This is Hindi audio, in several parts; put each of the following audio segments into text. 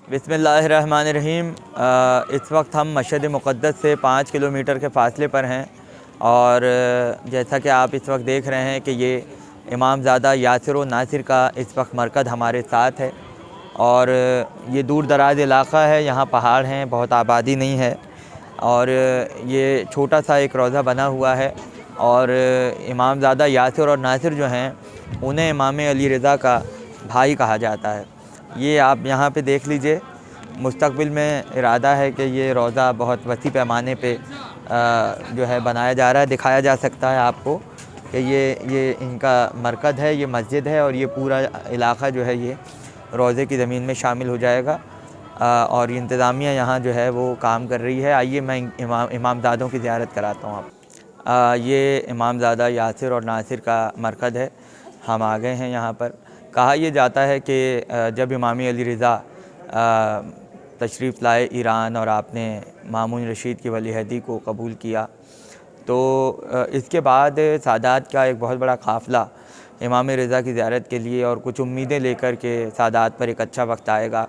बिस्मिल्लाहिर्रहमानिर्रहीम। इस वक्त हम मशहद मुक़द्दस से 5 किलोमीटर के फ़ासले पर हैं और जैसा कि आप इस वक्त देख रहे हैं कि ये इमामज़ादा यासिर व नासिर का इस वक्त मरकज़ हमारे साथ है और ये दूर दराज़ इलाक़ा है, यहाँ पहाड़ हैं, बहुत आबादी नहीं है और ये छोटा सा एक रोज़ा बना हुआ है और इमामज़ादा यासिर और नासिर जो हैं उन्हें इमाम अली रज़ा का भाई कहा जाता है। ये आप यहाँ पे देख लीजिए, मुस्तक़बिल में इरादा है कि ये रोज़ा बहुत वसी पैमाने पे जो है बनाया जा रहा है, दिखाया जा सकता है आपको कि ये इनका मरकज़ है, ये मस्जिद है और ये पूरा इलाक़ा जो है ये रोज़े की ज़मीन में शामिल हो जाएगा और इंतज़ामिया यहाँ जो है वो काम कर रही है। आइए मैं इमामज़ादों की ज़ियारत कराता हूँ आप। ये इमामज़ादा यासिर और नासिर का मरकज़ है, हम आ गए हैं यहाँ पर। कहा यह जाता है कि जब इमाम अली रज़ा तशरीफ़ लाए ईरान और आपने मामून रशीद की वलीअहदी को कबूल किया तो इसके बाद सादात का एक बहुत बड़ा काफ़िला इमाम रज़ा की ज़ियारत के लिए और कुछ उम्मीदें लेकर के सादात पर एक अच्छा वक्त आएगा,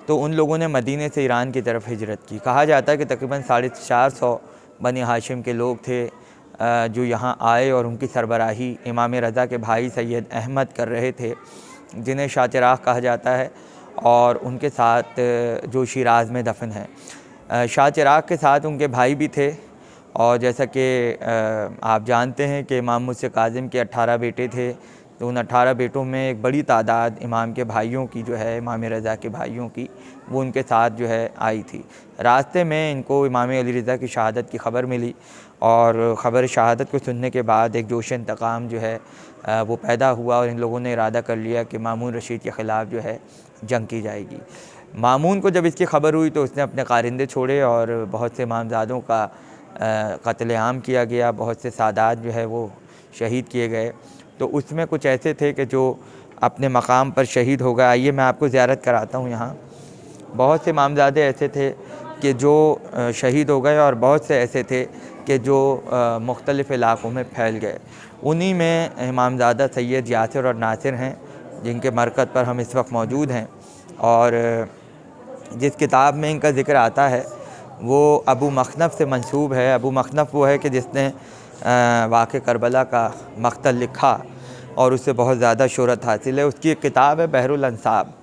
तो उन लोगों ने मदीने से ईरान की तरफ हिजरत की। कहा जाता है कि तकरीबन 450 बनी हाशिम के लोग थे जो यहाँ आए और उनकी सरबराही इमाम रज़ा के भाई सैयद अहमद कर रहे थे, जिन्हें शाह चिराग़ कहा जाता है, और उनके साथ जो शिराज़ में दफन है। शाह चिराग़ के साथ उनके भाई भी थे और जैसा कि आप जानते हैं कि इमाम मुर्शिद काज़िम के 18 बेटे थे, तो उन 18 बेटों में एक बड़ी तादाद इमाम के भाइयों की जो है, इमाम रज़ा के भाइयों की, वो उनके साथ जो है आई थी। रास्ते में इनको इमाम अली रज़ा की शहादत की ख़बर मिली और ख़बर शहादत को सुनने के बाद एक जोश इंतकाम जो है वो पैदा हुआ और इन लोगों ने इरादा कर लिया कि मामून रशीद के ख़िलाफ़ जो है जंग की जाएगी। मामून को जब इसकी ख़बर हुई तो उसने अपने कारिंदे छोड़े और बहुत से इमामज़ादों का कत्लेआम किया गया, बहुत से सादात जो है वो शहीद किए गए। तो उसमें कुछ ऐसे थे कि जो अपने मकाम पर शहीद हो गए। आइए मैं आपको ज़ियारत कराता हूँ यहाँ। बहुत से इमामज़ादे ऐसे थे कि जो शहीद हो गए और बहुत से ऐसे थे कि जो मुख्तलिफ़ इलाक़ों में फैल गए। उन्हीं में इमामज़ादा सैयद यासिर और नासिर हैं, जिनके मरकज़ पर हम इस वक्त मौजूद हैं और जिस किताब में इनका ज़िक्र आता है वो अबू मखनफ़ से मंसूब है। अबू मखनफ़ वो है कि जिसने वाक़े करबला का मक़तल लिखा और उससे बहुत ज़्यादा शोहरत हासिल है। उसकी एक किताब है बहरुल अंसाब।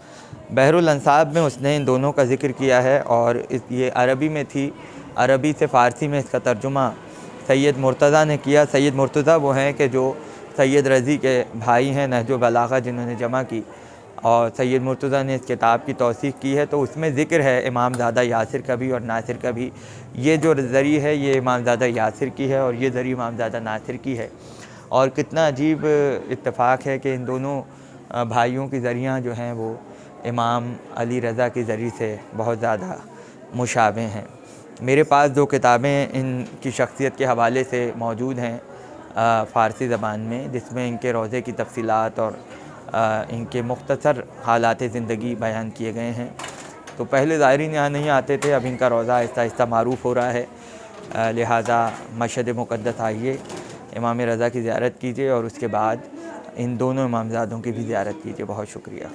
बहरुल अंसाब में उसने इन दोनों का ज़िक्र किया है और ये अरबी में थी, अरबी से फ़ारसी में इसका तर्जुमा सैयद मुर्तज़ा ने किया। सैयद मुर्तज़ा वो हैं कि जो सैयद रज़ी के भाई हैं, नहजुल बलाग़ा जिन्होंने जमा की, और सैयद मुर्तज़ा ने इस किताब की तौसीक़ की है। तो उसमें ज़िक्र है इमामज़ादा यासिर का भी और नासिर का भी। ये जो ज़री है ये इमामज़ादा यासिर की है और ये ज़री इमामज़ादा नासिर की है। और कितना अजीब इत्तेफ़ाक है कि इन दोनों भाइयों की ज़रियाँ जो हैं वो इमाम अली रज़ा की ज़री से बहुत ज़्यादा मुशाबे हैं। मेरे पास 2 किताबें इनकी शख्सियत के हवाले से मौजूद हैं फ़ारसी ज़बान में, जिसमें इनके रोज़े की तफ़सीलात और इनके मुख्तसर हालात ज़िंदगी बयान किए गए हैं। तो पहले ज़ायरीन यहाँ नहीं आते थे, अब इनका रोज़ा आहिस्ता आहिस्ता मारूफ़ हो रहा है, लिहाजा मशहद मुक़द्दस आइए, इमाम रज़ा की ज़ियारत कीजिए और उसके बाद इन दोनों इमामज़ादों की भी ज़ियारत कीजिए। बहुत शुक्रिया।